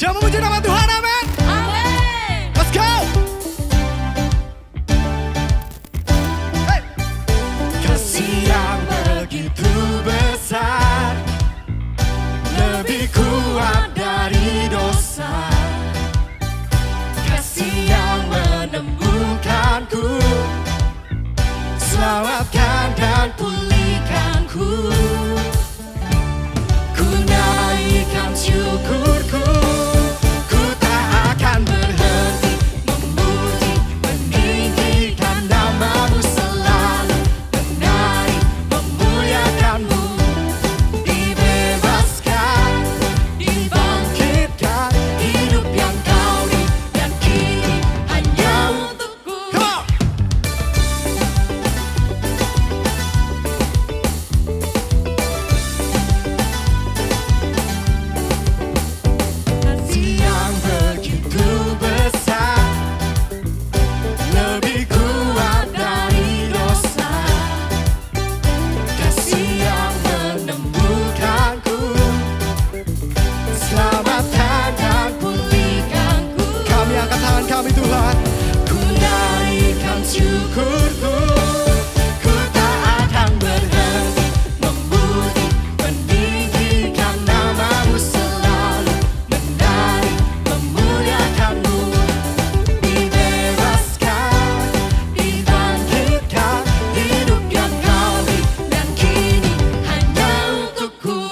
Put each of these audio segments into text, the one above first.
Yang memuji nama Tuhan, amin. Amin. Let's go. Hey. Kasih yang begitu besar, lebih kuat dari dosa. Kasih yang menemukanku, selamatkan dan pulihkanku. Ku naikkan syukurku, ku tak akan berhenti memuji, meninggikan namamu selalu, menari, memuliakanmu. Dibebaskan, dibangkitkan, hidup yang kau beri dan kini hanya untukku. Come on. Kasih yang begitu besar, lebih kuat dari dosa. Kasih yang menemukanku, selamatkan dan pulihkanku. Kami angkat tangan kami Tuhan, ku naikkan syukurku, ku tak akan berhenti memuji, meninggikan namamu selalu, menari, memuliakanmu. Dibebaskan, dibangkitkan, hidup yang kau beri dan kini hanya untukku.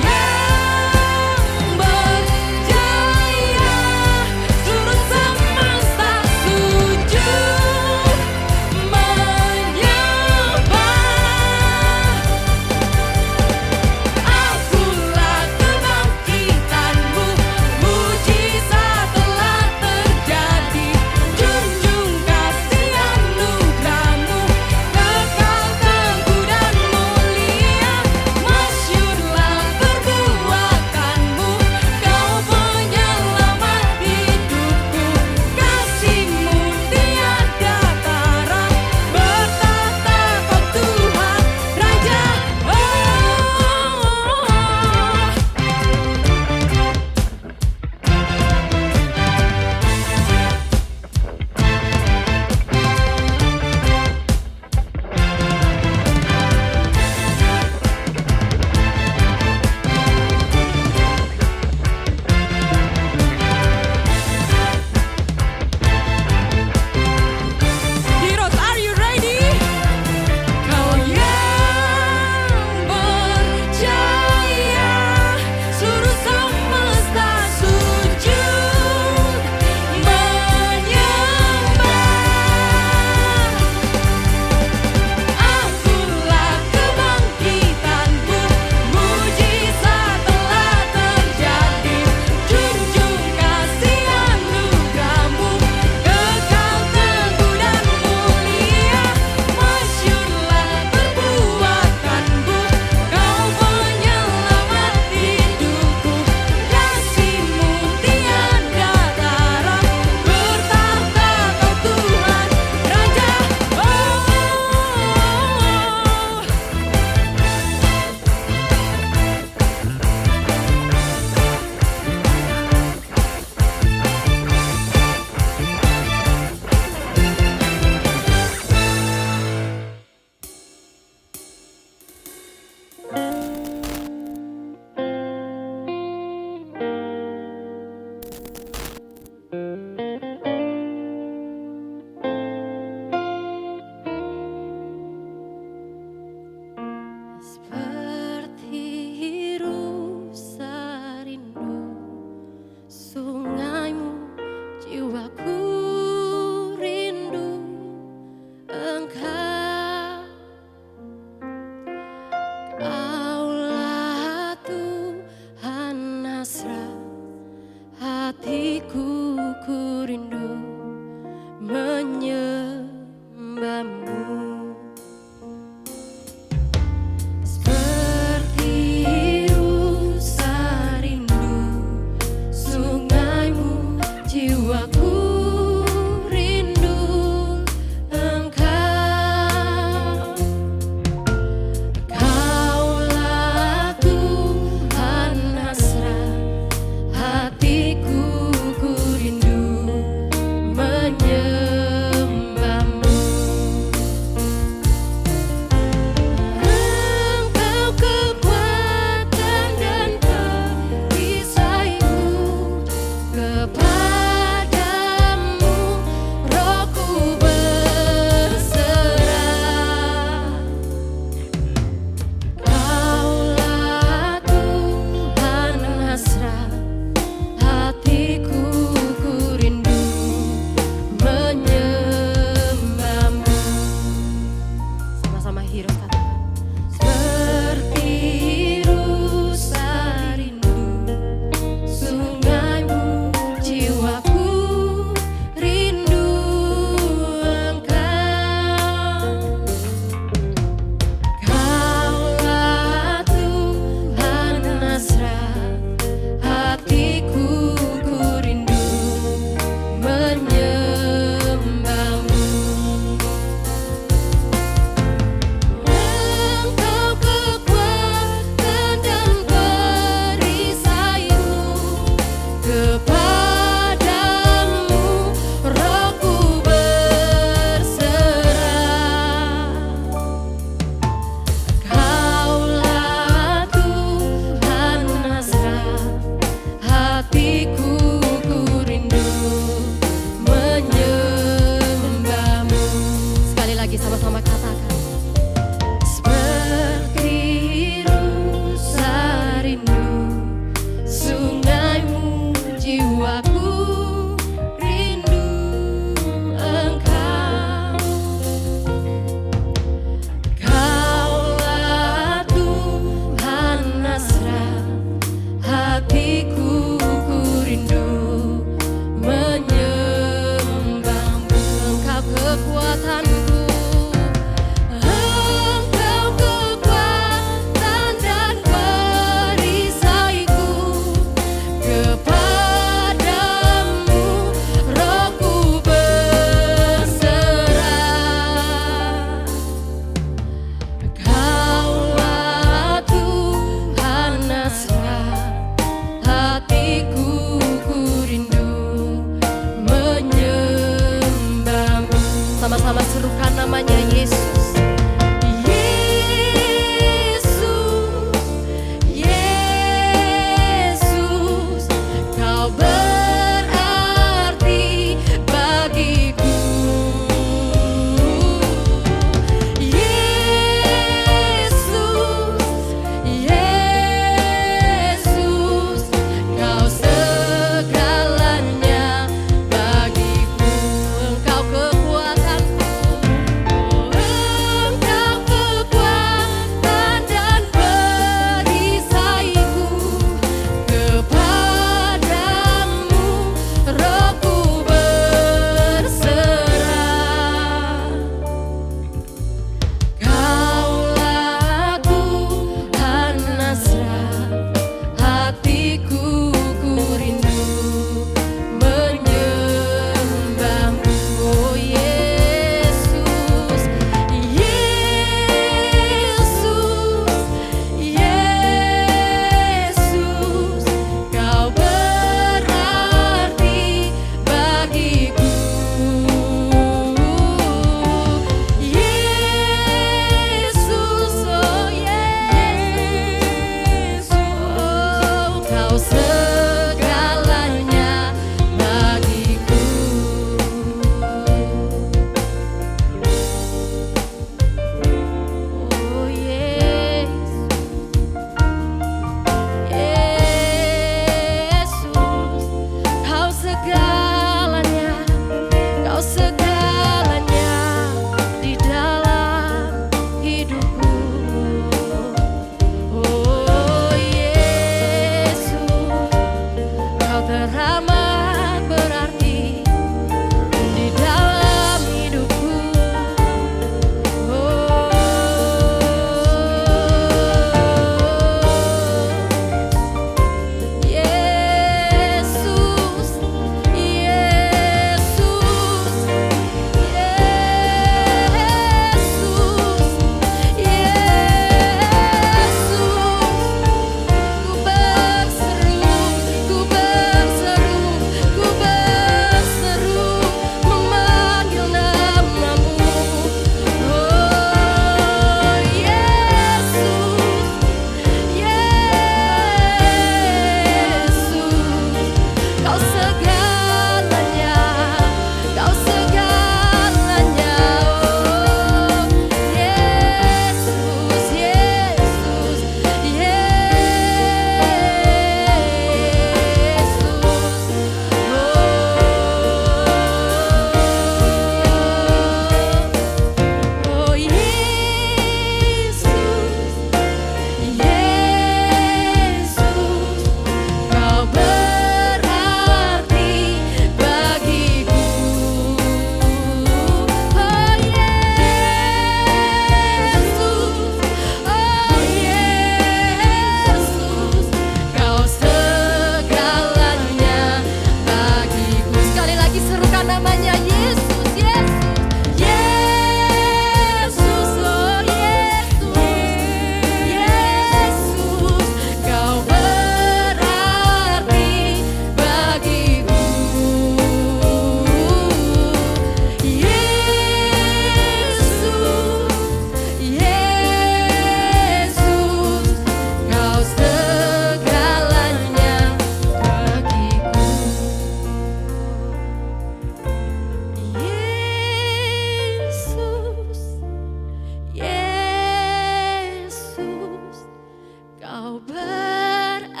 Kau berarti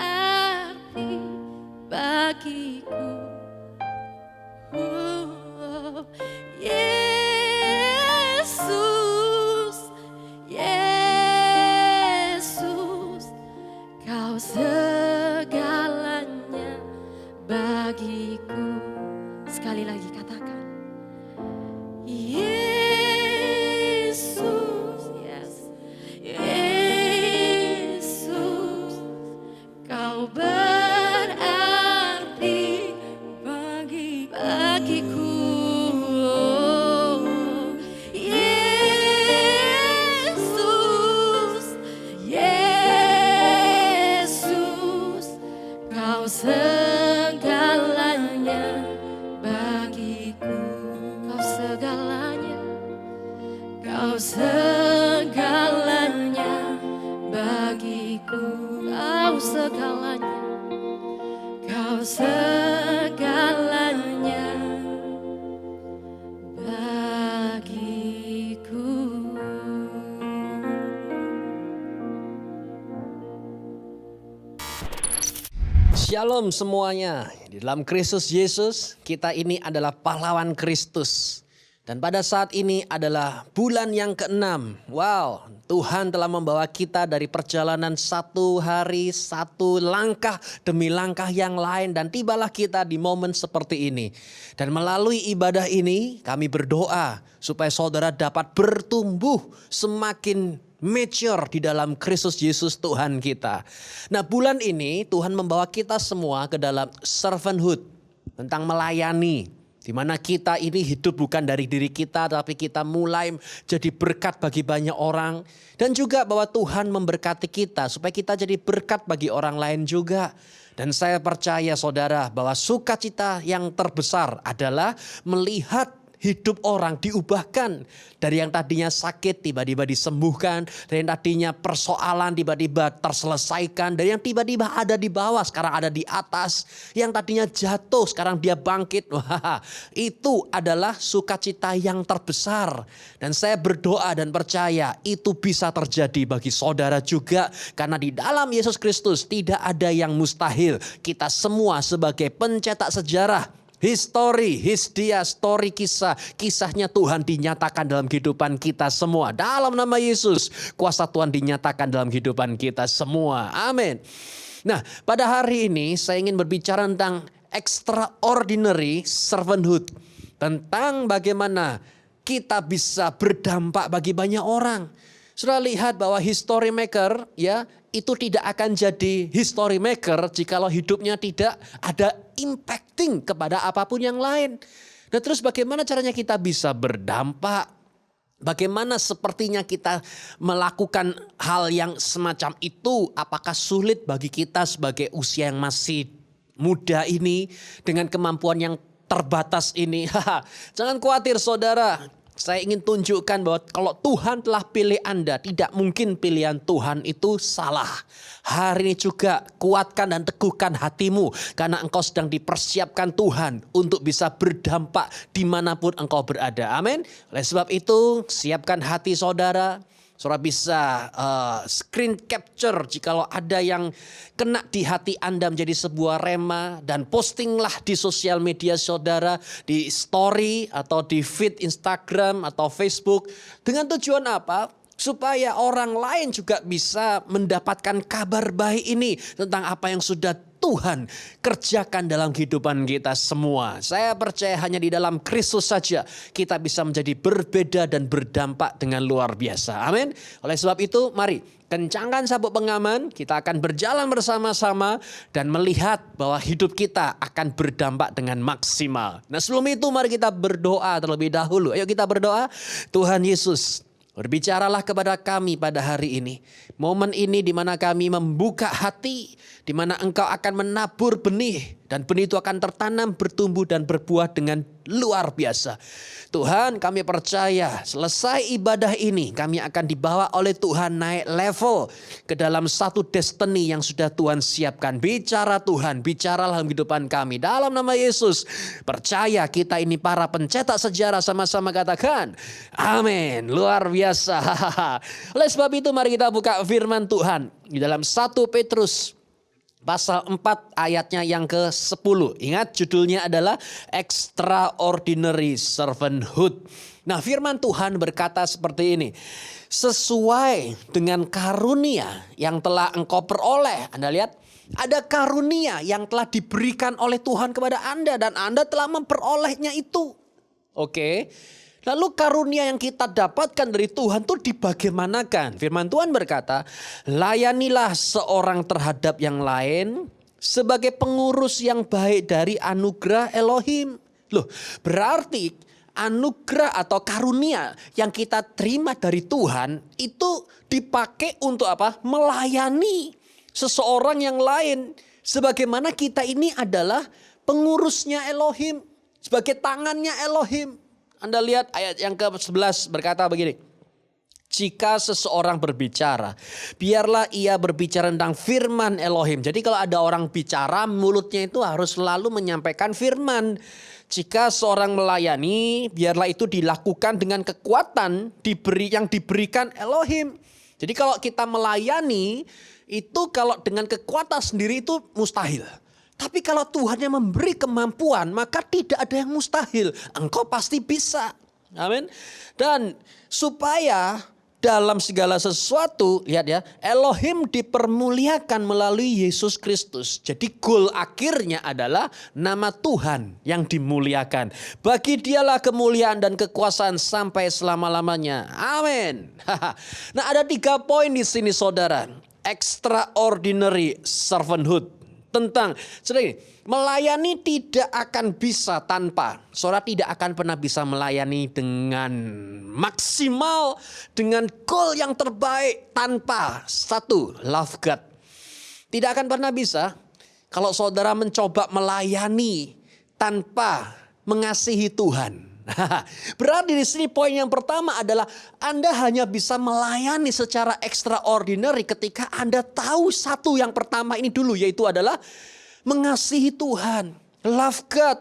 bagiku. Yesus, Yesus, Kau segalanya bagiku. Sekali lagi katakan. Yesus, yes. Yesus, Kau berarti bagiku. Yesus, Yesus, Kau segalanya bagiku. Kau segalanya, Kau segalanya bagiku. Kau segalanya, Kau segalanya bagiku. Shalom semuanya. Di dalam Kristus Yesus, kita ini adalah pahlawan Kristus. Dan pada saat ini adalah bulan yang ke-6. Wow, Tuhan telah membawa kita dari perjalanan satu hari, satu langkah demi langkah yang lain. Dan tibalah kita di momen seperti ini. Dan melalui ibadah ini, kami berdoa supaya saudara dapat bertumbuh semakin mature di dalam Kristus Yesus Tuhan kita. Nah, bulan ini Tuhan membawa kita semua ke dalam servanthood, tentang melayani. Di mana kita ini hidup bukan dari diri kita, tapi kita mulai jadi berkat bagi banyak orang. Dan juga bahwa Tuhan memberkati kita supaya kita jadi berkat bagi orang lain juga. Dan saya percaya saudara bahwa sukacita yang terbesar adalah melihat hidup orang diubahkan. Dari yang tadinya sakit tiba-tiba disembuhkan. Dari yang tadinya persoalan tiba-tiba terselesaikan. Dari yang tiba-tiba ada di bawah sekarang ada di atas. Yang tadinya jatuh sekarang dia bangkit. Wah, itu adalah sukacita yang terbesar. Dan saya berdoa dan percaya itu bisa terjadi bagi saudara juga. Karena di dalam Yesus Kristus tidak ada yang mustahil. Kita semua sebagai pencetak sejarah. History, story kisahnya Tuhan dinyatakan dalam kehidupan kita semua. Dalam nama Yesus, kuasa Tuhan dinyatakan dalam kehidupan kita semua. Amin. Nah, pada hari ini saya ingin berbicara tentang extraordinary servanthood. Tentang bagaimana kita bisa berdampak bagi banyak orang. Sudah lihat bahwa history maker ya itu tidak akan jadi history maker jikalau hidupnya tidak ada impacting kepada apapun yang lain. Nah, terus bagaimana caranya kita bisa berdampak? Bagaimana sepertinya kita melakukan hal yang semacam itu? Apakah sulit bagi kita sebagai usia yang masih muda ini dengan kemampuan yang terbatas ini? Jangan khawatir saudara. Saya ingin tunjukkan bahwa kalau Tuhan telah pilih Anda, tidak mungkin pilihan Tuhan itu salah. Hari ini juga kuatkan dan teguhkan hatimu. Karena engkau sedang dipersiapkan Tuhan untuk bisa berdampak dimanapun engkau berada. Amin. Oleh sebab itu, siapkan hati saudara. Saudara bisa screen capture jikalau ada yang kena di hati Anda menjadi sebuah rema. Dan postinglah di sosial media saudara, di story atau di feed Instagram atau Facebook. Dengan tujuan apa? Supaya orang lain juga bisa mendapatkan kabar baik ini tentang apa yang sudah Tuhan kerjakan dalam kehidupan kita semua. Saya percaya hanya di dalam Kristus saja kita bisa menjadi berbeda dan berdampak dengan luar biasa. Amin. Oleh sebab itu mari kencangkan sabuk pengaman. Kita akan berjalan bersama-sama dan melihat bahwa hidup kita akan berdampak dengan maksimal. Nah, sebelum itu mari kita berdoa terlebih dahulu. Ayo kita berdoa. Tuhan Yesus, berbicaralah kepada kami pada hari ini. Momen ini di mana kami membuka hati, di mana Engkau akan menabur benih dan benih itu akan tertanam, bertumbuh dan berbuah dengan luar biasa. Tuhan, kami percaya selesai ibadah ini kami akan dibawa oleh Tuhan naik level ke dalam satu destiny yang sudah Tuhan siapkan. Bicara Tuhan, bicara dalam kehidupan kami. Dalam nama Yesus, percaya kita ini para pencetak sejarah, sama-sama katakan amin. Luar biasa. Oleh sebab itu mari kita buka firman Tuhan di dalam 1 Petrus pasal 4 ayatnya yang ke-10. Ingat judulnya adalah Extraordinary Servanthood. Nah, firman Tuhan berkata seperti ini. Sesuai dengan karunia yang telah engkau peroleh. Anda lihat, ada karunia yang telah diberikan oleh Tuhan kepada Anda dan Anda telah memperolehnya itu. Oke. Lalu karunia yang kita dapatkan dari Tuhan itu dibagaimanakan? Firman Tuhan berkata, layanilah seorang terhadap yang lain sebagai pengurus yang baik dari anugerah Elohim. Loh, berarti anugerah atau karunia yang kita terima dari Tuhan itu dipakai untuk apa? Melayani seseorang yang lain. Sebagaimana kita ini adalah pengurusnya Elohim, sebagai tangannya Elohim. Anda lihat ayat yang ke-11 berkata begini. Jika seseorang berbicara, biarlah ia berbicara tentang firman Elohim. Jadi kalau ada orang bicara, mulutnya itu harus selalu menyampaikan firman. Jika seorang melayani, biarlah itu dilakukan dengan kekuatan yang diberikan Elohim. Jadi kalau kita melayani, itu kalau dengan kekuatan sendiri itu mustahil. Tapi kalau Tuhan yang memberi kemampuan, maka tidak ada yang mustahil. Engkau pasti bisa. Amin. Dan supaya dalam segala sesuatu, lihat ya, Elohim dipermuliakan melalui Yesus Kristus. Jadi goal akhirnya adalah nama Tuhan yang dimuliakan. Bagi dialah kemuliaan dan kekuasaan sampai selama-lamanya. Amin. Nah, ada 3 poin di sini saudara. Extraordinary servanthood. Tentang melayani tidak akan bisa tanpa. Saudara tidak akan pernah bisa melayani dengan maksimal, dengan goal yang terbaik tanpa satu, love God. Tidak akan pernah bisa kalau saudara mencoba melayani tanpa mengasihi Tuhan. Berarti di sini poin yang pertama adalah Anda hanya bisa melayani secara extraordinary ketika Anda tahu satu yang pertama ini dulu, yaitu adalah mengasihi Tuhan, love God.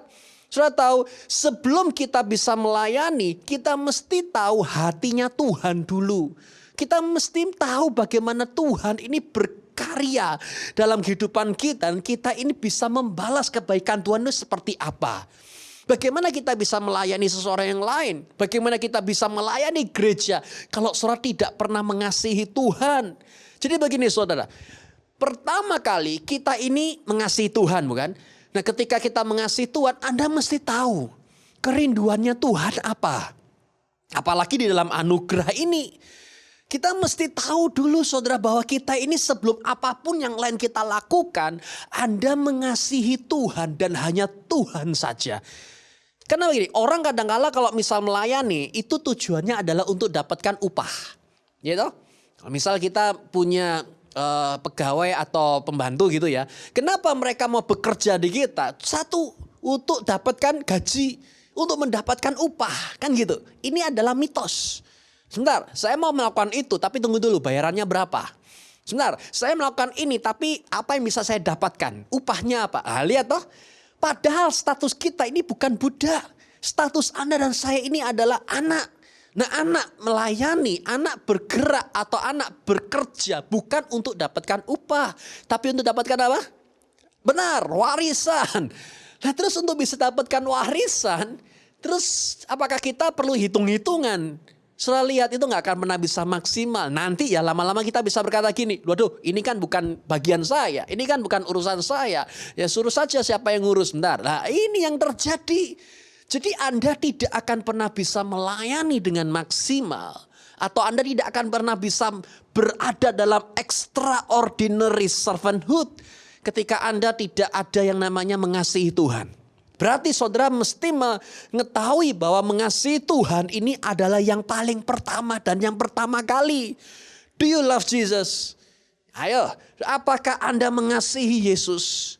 Sudah tahu, sebelum kita bisa melayani, kita mesti tahu hatinya Tuhan dulu. Kita mesti tahu bagaimana Tuhan ini berkarya dalam kehidupan kita, dan kita ini bisa membalas kebaikan Tuhan itu seperti apa. Bagaimana kita bisa melayani seseorang yang lain? Bagaimana kita bisa melayani gereja kalau saudara tidak pernah mengasihi Tuhan? Jadi begini saudara, pertama kali kita ini mengasihi Tuhan, bukan? Nah, ketika kita mengasihi Tuhan, Anda mesti tahu kerinduannya Tuhan apa. Apalagi di dalam anugerah ini. Kita mesti tahu dulu saudara bahwa kita ini sebelum apapun yang lain kita lakukan, Anda mengasihi Tuhan dan hanya Tuhan saja. Karena begini, orang kadang-kala kalau misal melayani itu tujuannya adalah untuk dapatkan upah. Gitu? Misal kita punya pegawai atau pembantu gitu ya. Kenapa mereka mau bekerja di kita? Satu, untuk dapatkan gaji, untuk mendapatkan upah. Kan gitu. Ini adalah mitos. Sebentar, saya mau melakukan itu tapi tunggu dulu bayarannya berapa. Sebentar, saya melakukan ini tapi apa yang bisa saya dapatkan? Upahnya apa? Ah, lihat toh. Padahal status kita ini bukan budak. Status Anda dan saya ini adalah anak. Nah, anak melayani, anak bergerak atau anak bekerja bukan untuk dapatkan upah. Tapi untuk dapatkan apa? Benar, warisan. Nah, terus untuk bisa dapatkan warisan, terus apakah kita perlu hitung-hitungan? Setelah lihat itu gak akan pernah bisa maksimal. Nanti ya lama-lama kita bisa berkata gini. Waduh, ini kan bukan bagian saya. Ini kan bukan urusan saya. Ya suruh saja siapa yang ngurus. Bentar. Nah, ini yang terjadi. Jadi Anda tidak akan pernah bisa melayani dengan maksimal. Atau Anda tidak akan pernah bisa berada dalam extraordinary servanthood. Ketika Anda tidak ada yang namanya mengasihi Tuhan. Berarti saudara mesti mengetahui bahwa mengasihi Tuhan ini adalah yang paling pertama dan yang pertama kali. Do you love Jesus? Ayo, apakah Anda mengasihi Yesus?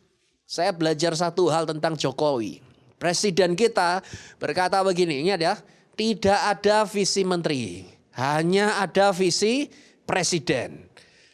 Saya belajar satu hal tentang Jokowi. Presiden kita berkata begini, ingat ya, tidak ada visi menteri, hanya ada visi presiden.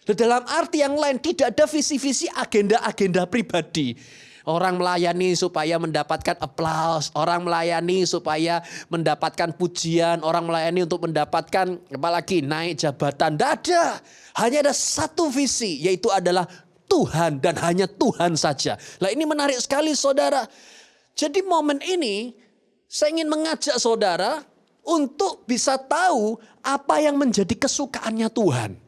Dalam arti yang lain tidak ada visi-visi agenda-agenda pribadi. Orang melayani supaya mendapatkan aplaus, orang melayani supaya mendapatkan pujian, orang melayani untuk mendapatkan apalagi naik jabatan. Tidak ada, hanya ada satu visi, yaitu adalah Tuhan dan hanya Tuhan saja. Nah, ini menarik sekali saudara. Jadi momen ini saya ingin mengajak saudara untuk bisa tahu apa yang menjadi kesukaannya Tuhan.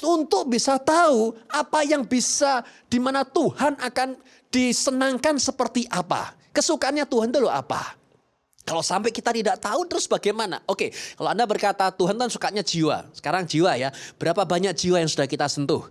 Untuk bisa tahu apa yang bisa, di mana Tuhan akan disenangkan seperti apa. Kesukaannya Tuhan itu loh apa. Kalau sampai kita tidak tahu terus bagaimana? Oke, kalau Anda berkata Tuhan kan sukanya jiwa. Sekarang jiwa ya, berapa banyak jiwa yang sudah kita sentuh?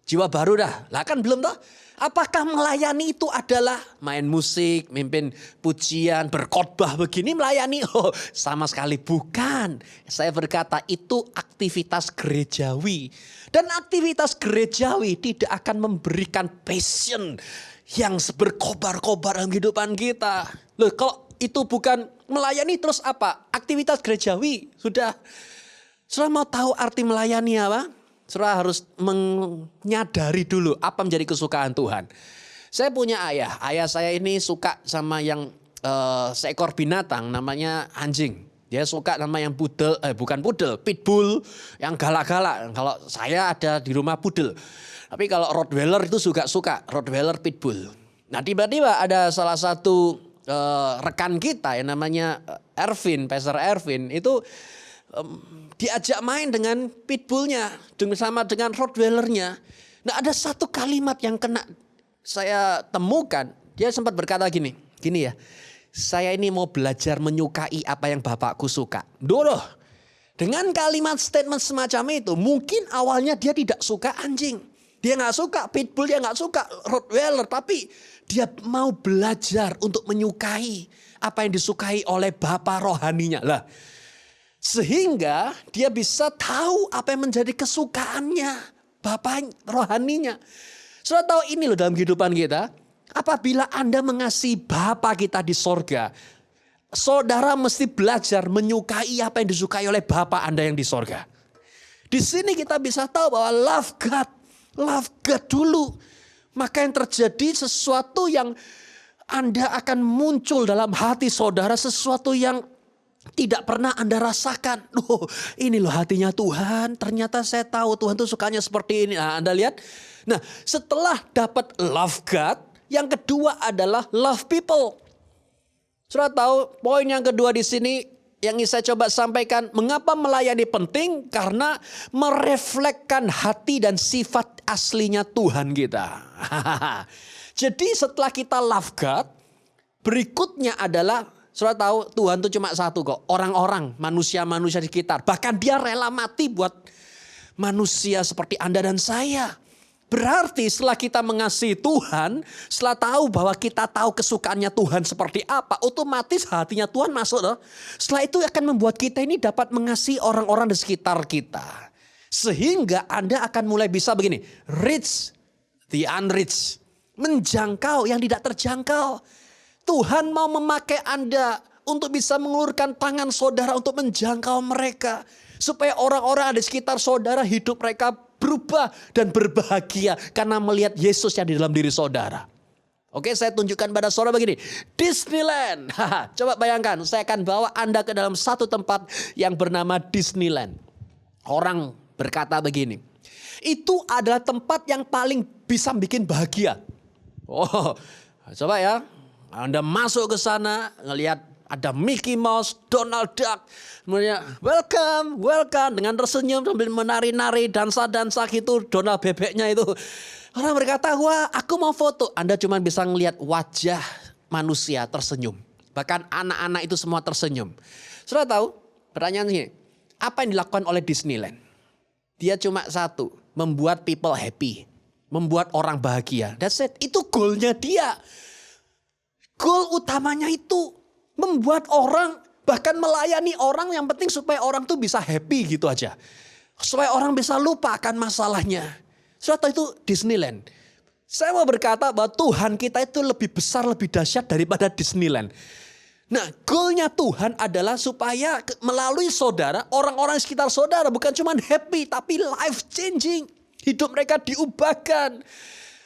Jiwa baru dah, lah kan belum toh? Apakah melayani itu adalah main musik, mimpin pujian, berkhotbah begini melayani? Oh, sama sekali bukan. Saya berkata itu aktivitas gerejawi. Dan aktivitas gerejawi tidak akan memberikan passion yang berkobar-kobar dalam kehidupan kita. Loh, kalau itu bukan melayani terus apa? Aktivitas gerejawi. Sudah mau tahu arti melayani apa? Saudara harus menyadari dulu apa menjadi kesukaan Tuhan. Saya punya ayah. Ayah saya ini suka sama yang seekor binatang namanya anjing. Dia suka sama yang pudel, bukan pudel, pitbull yang galak-galak. Kalau saya ada di rumah pudel. Tapi kalau Rottweiler itu juga suka, Rottweiler pitbull. Nah tiba-tiba ada salah satu rekan kita yang namanya Ervin, Pastor Ervin itu diajak main dengan pitbullnya sama dengan Rottweilernya. Nah ada satu kalimat yang kena saya temukan. Dia sempat berkata gini ya. Saya ini mau belajar menyukai apa yang bapakku suka. Dulu dengan kalimat statement semacam itu mungkin awalnya dia tidak suka anjing. Dia gak suka pitbull, dia gak suka Rottweiler. Tapi dia mau belajar untuk menyukai apa yang disukai oleh bapak rohaninya. Lah, sehingga dia bisa tahu apa yang menjadi kesukaannya bapak rohaninya. Saudara tahu ini loh dalam kehidupan kita. Apabila Anda mengasihi Bapa kita di sorga, saudara mesti belajar menyukai apa yang disukai oleh Bapa Anda yang di sorga. Di sini kita bisa tahu bahwa love God dulu. Maka yang terjadi sesuatu yang Anda akan muncul dalam hati saudara, sesuatu yang tidak pernah Anda rasakan. Loh, ini loh hatinya Tuhan. Ternyata saya tahu Tuhan tuh sukanya seperti ini. Nah, Anda lihat. Nah, setelah dapat love God, yang kedua adalah love people. Sudah tahu poin yang kedua di sini yang ingin saya coba sampaikan. Mengapa melayani penting? Karena mereflekkan hati dan sifat aslinya Tuhan kita. Jadi setelah kita love God, berikutnya adalah sudah tahu Tuhan itu cuma satu kok. Orang-orang, manusia-manusia di sekitar. Bahkan dia rela mati buat manusia seperti Anda dan saya. Berarti setelah kita mengasihi Tuhan, setelah tahu bahwa kita tahu kesukaannya Tuhan seperti apa, otomatis hatinya Tuhan masuk loh. Setelah itu akan membuat kita ini dapat mengasihi orang-orang di sekitar kita. Sehingga Anda akan mulai bisa begini, reach the unreached. Menjangkau yang tidak terjangkau. Tuhan mau memakai Anda untuk bisa mengulurkan tangan saudara untuk menjangkau mereka. Supaya orang-orang di sekitar saudara hidup mereka berubah dan berbahagia karena melihat Yesus yang di dalam diri saudara. Oke, saya tunjukkan pada saudara begini. Disneyland. Coba bayangkan, saya akan bawa Anda ke dalam satu tempat yang bernama Disneyland. Orang berkata begini. Itu adalah tempat yang paling bisa bikin bahagia. Oh, coba ya. Anda masuk ke sana, ngelihat ada Mickey Mouse, Donald Duck. Kemudian welcome dengan tersenyum sambil menari-nari, dansa-dansa gitu, Donald bebeknya itu. Orang berkata, wah aku mau foto. Anda cuma bisa ngelihat wajah manusia tersenyum. Bahkan anak-anak itu semua tersenyum. Sudah tahu? Pertanyaan ini, apa yang dilakukan oleh Disneyland? Dia cuma satu, membuat people happy. Membuat orang bahagia. That's it. Itu goalnya dia. Goal utamanya itu. Membuat orang, bahkan melayani orang yang penting supaya orang tuh bisa happy gitu aja. Supaya orang bisa lupa akan masalahnya. Suatu itu Disneyland. Saya mau berkata bahwa Tuhan kita itu lebih besar, lebih dahsyat daripada Disneyland. Nah, goalnya Tuhan adalah supaya melalui saudara, orang-orang sekitar saudara bukan cuma happy, tapi life changing. Hidup mereka diubahkan.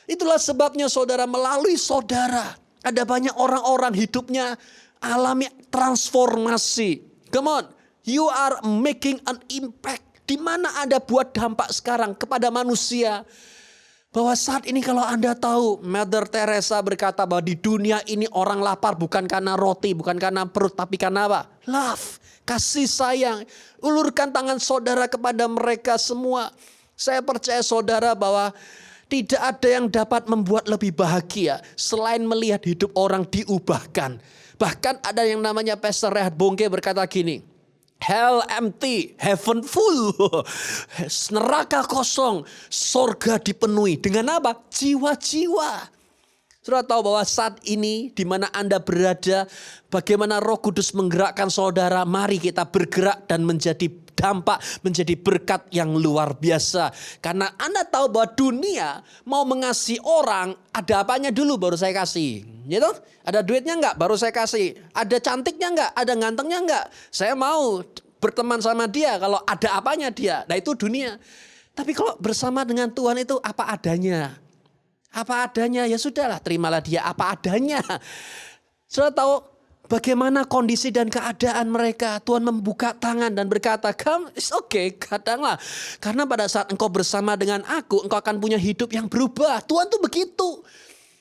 Itulah sebabnya saudara, melalui saudara, ada banyak orang-orang hidupnya alami transformasi. Come on, you are making an impact. Di mana Anda buat dampak sekarang kepada manusia. Bahwa saat ini kalau Anda tahu, Mother Teresa berkata bahwa di dunia ini orang lapar bukan karena roti, bukan karena perut, tapi karena apa? Love, kasih sayang. Ulurkan tangan saudara kepada mereka semua. Saya percaya saudara bahwa tidak ada yang dapat membuat lebih bahagia selain melihat hidup orang diubahkan. Bahkan ada yang namanya Pastor Rehat Bongke berkata gini, hell empty, heaven full. Neraka kosong, sorga dipenuhi. Dengan apa? Jiwa-jiwa. Saudara tahu bahwa saat ini di mana Anda berada, bagaimana Roh Kudus menggerakkan saudara, mari kita bergerak dan menjadi dampak, menjadi berkat yang luar biasa. Karena Anda tahu bahwa dunia mau mengasihi orang, ada apanya dulu baru saya kasih. Gitu? Ada duitnya enggak? Baru saya kasih. Ada cantiknya enggak? Ada gantengnya enggak? Saya mau berteman sama dia kalau ada apanya dia. Nah itu dunia. Tapi kalau bersama dengan Tuhan itu apa adanya. Apa adanya, ya sudahlah, terimalah dia apa adanya. Saudara tahu bagaimana kondisi dan keadaan mereka. Tuhan membuka tangan dan berkata, come, it's okay, kadanglah. Karena pada saat engkau bersama dengan aku, engkau akan punya hidup yang berubah. Tuhan tuh begitu.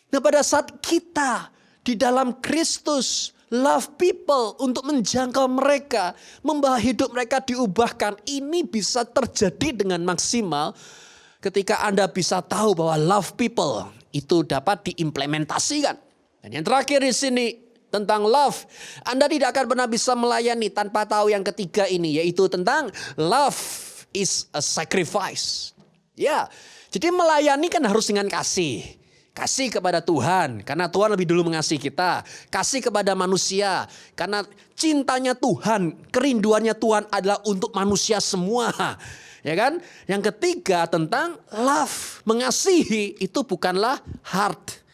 Nah pada saat kita di dalam Kristus, love people untuk menjangkau mereka, membawa hidup mereka diubahkan. Ini bisa terjadi dengan maksimal ketika Anda bisa tahu bahwa love people itu dapat diimplementasikan. Dan yang terakhir di sini tentang love. Anda tidak akan pernah bisa melayani tanpa tahu yang ketiga ini, yaitu tentang love is a sacrifice. Ya, jadi melayani kan harus dengan kasih. Kasih kepada Tuhan, karena Tuhan lebih dulu mengasihi kita. Kasih kepada manusia, karena cintanya Tuhan, kerinduannya Tuhan adalah untuk manusia semua. Ya kan? Yang ketiga tentang love. Mengasihi itu bukanlah heart.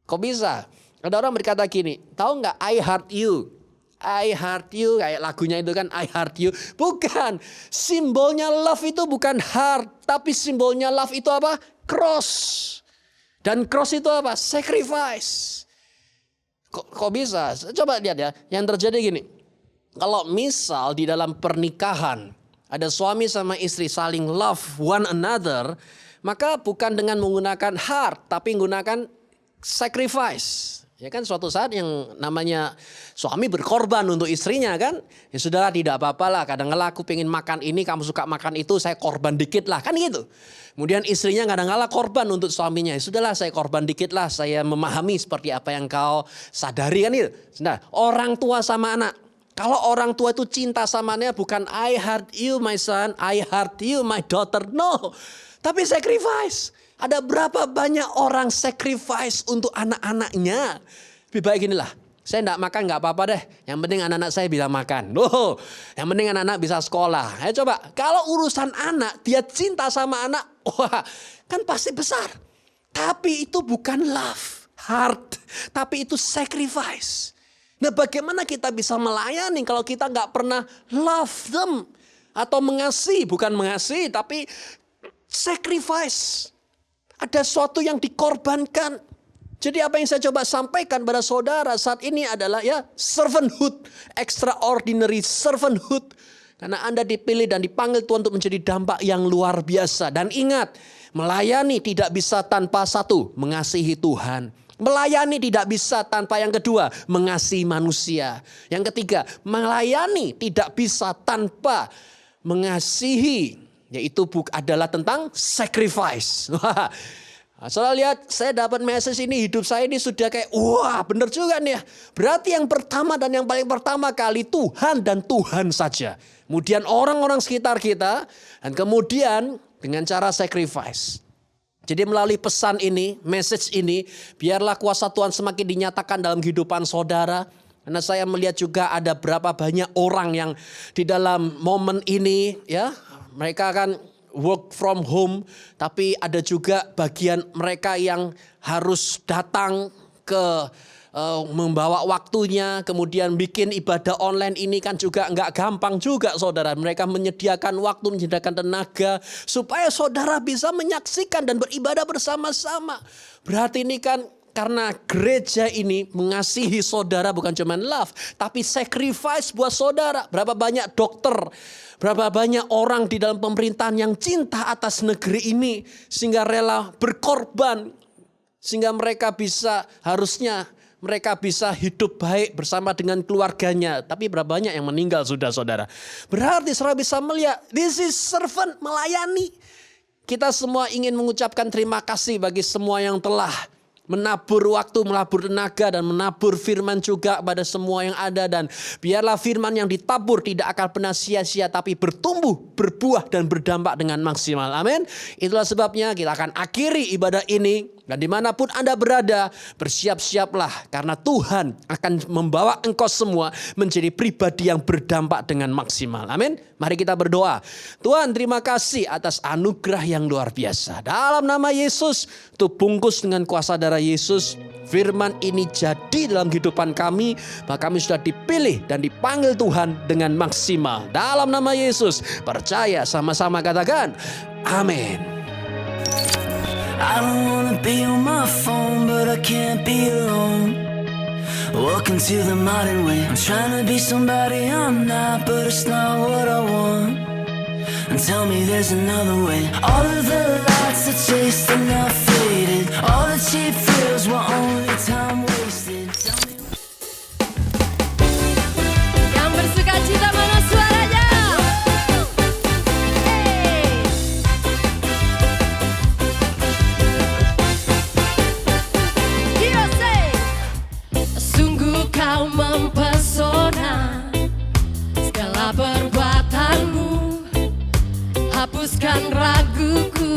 Kok bisa? Ada orang berkata gini, tahu nggak I heart you? I heart you, kayak lagunya itu kan I heart you. Bukan, simbolnya love itu bukan heart. Tapi simbolnya love itu apa? Cross. Dan cross itu apa? Sacrifice. Kok bisa? Coba lihat ya, yang terjadi gini. Kalau misal di dalam pernikahan, ada suami sama istri saling love one another, maka bukan dengan menggunakan heart, tapi menggunakan sacrifice. Ya kan suatu saat yang namanya suami berkorban untuk istrinya kan. Ya sudah tidak apa-apalah, kadang-kala aku pengen makan ini, kamu suka makan itu, saya korban dikit lah, kan gitu. Kemudian istrinya kadang-kala korban untuk suaminya. Ya sudahlah saya korban dikit lah, saya memahami seperti apa yang kau sadari kan itu. Nah, orang tua sama anak. Kalau orang tua itu cinta sama anaknya bukan I heart you my son, I heart you my daughter. No, tapi sacrifice. Ada berapa banyak orang sacrifice untuk anak-anaknya. Lebih baik inilah, saya enggak makan enggak apa-apa deh. Yang penting anak-anak saya bisa makan. Loh, yang penting anak-anak bisa sekolah. Ayo coba, kalau urusan anak, dia cinta sama anak, wah kan pasti besar. Tapi itu bukan love, heart. Tapi itu sacrifice. Nah bagaimana kita bisa melayani kalau kita nggak pernah love them. Atau mengasihi, bukan mengasihi tapi sacrifice. Ada sesuatu yang dikorbankan. Jadi apa yang saya coba sampaikan pada saudara saat ini adalah ya servanthood. Extraordinary servanthood. Karena Anda dipilih dan dipanggil Tuhan untuk menjadi dampak yang luar biasa. Dan ingat, melayani tidak bisa tanpa satu, mengasihi Tuhan. Melayani tidak bisa tanpa yang kedua, mengasihi manusia. Yang ketiga, melayani tidak bisa tanpa mengasihi, yaitu adalah tentang sacrifice. Saudara lihat, saya dapat message ini, hidup saya ini sudah kayak, wah benar juga nih ya. Berarti yang pertama dan yang paling pertama kali Tuhan dan Tuhan saja. Kemudian orang-orang sekitar kita, dan kemudian dengan cara sacrifice. Jadi melalui pesan ini, message ini, biarlah kuasa Tuhan semakin dinyatakan dalam kehidupan saudara. Karena saya melihat juga ada berapa banyak orang yang di dalam momen ini, ya, mereka kan work from home, tapi ada juga bagian mereka yang harus datang ke membawa waktunya, kemudian bikin ibadah online ini kan juga nggak gampang juga saudara. Mereka menyediakan waktu, menyediakan tenaga supaya saudara bisa menyaksikan dan beribadah bersama-sama. Berarti ini kan karena gereja ini mengasihi saudara, bukan cuma love, tapi sacrifice buat saudara. Berapa banyak dokter, berapa banyak orang di dalam pemerintahan yang cinta atas negeri ini sehingga rela berkorban, sehingga mereka bisa hidup baik bersama dengan keluarganya. Tapi berapa banyak yang meninggal sudah saudara. Berarti saudara bisa melihat, this is servant, melayani. Kita semua ingin mengucapkan terima kasih bagi semua yang telah menabur waktu, menabur tenaga, dan menabur firman juga pada semua yang ada. Dan biarlah firman yang ditabur tidak akan pernah sia-sia, tapi bertumbuh, berbuah, dan berdampak dengan maksimal. Amin. Itulah sebabnya kita akan akhiri ibadah ini. Dan dimanapun Anda berada, bersiap-siaplah. Karena Tuhan akan membawa engkau semua menjadi pribadi yang berdampak dengan maksimal. Amin. Mari kita berdoa. Tuhan, terima kasih atas anugerah yang luar biasa. Dalam nama Yesus, Tuh bungkus dengan kuasa darah Yesus. Firman ini jadi dalam kehidupan kami. Bahwa kami sudah dipilih dan dipanggil Tuhan dengan maksimal. Dalam nama Yesus, percaya sama-sama katakan. Amin. I don't wanna be on my phone, but I can't be alone. Welcome to the modern way. I'm trying to be somebody I'm not, but it's not what I want. And tell me there's another way. All of the lights are chased and not faded. All the cheap thrills were only time wasted. Tell me. Yang bersuka cita mana suaranya? Kau mempesona, segala perbuatanmu hapuskan raguku.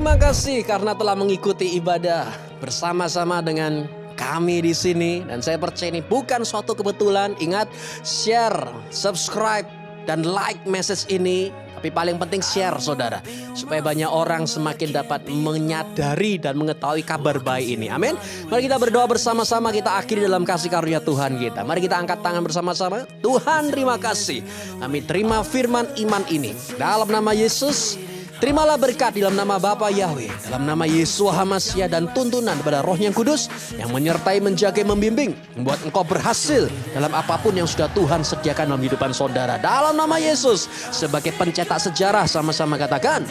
Terima kasih karena telah mengikuti ibadah bersama-sama dengan kami di sini. Dan saya percaya ini bukan suatu kebetulan. Ingat, share, subscribe, dan like message ini. Tapi paling penting share, saudara, supaya banyak orang semakin dapat menyadari dan mengetahui kabar baik ini. Amin. Mari kita berdoa bersama-sama, kita akhiri dalam kasih karunia Tuhan kita. Mari kita angkat tangan bersama-sama. Tuhan, terima kasih. Kami terima firman iman ini dalam nama Yesus. Terimalah berkat di dalam nama Bapa Yahweh, dalam nama Yesua HaMasiah, dan tuntunan kepada Roh yang Kudus yang menyertai, menjaga, membimbing, membuat engkau berhasil dalam apapun yang sudah Tuhan sediakan dalam kehidupan saudara. Dalam nama Yesus, sebagai pencetak sejarah, sama-sama katakan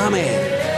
amin.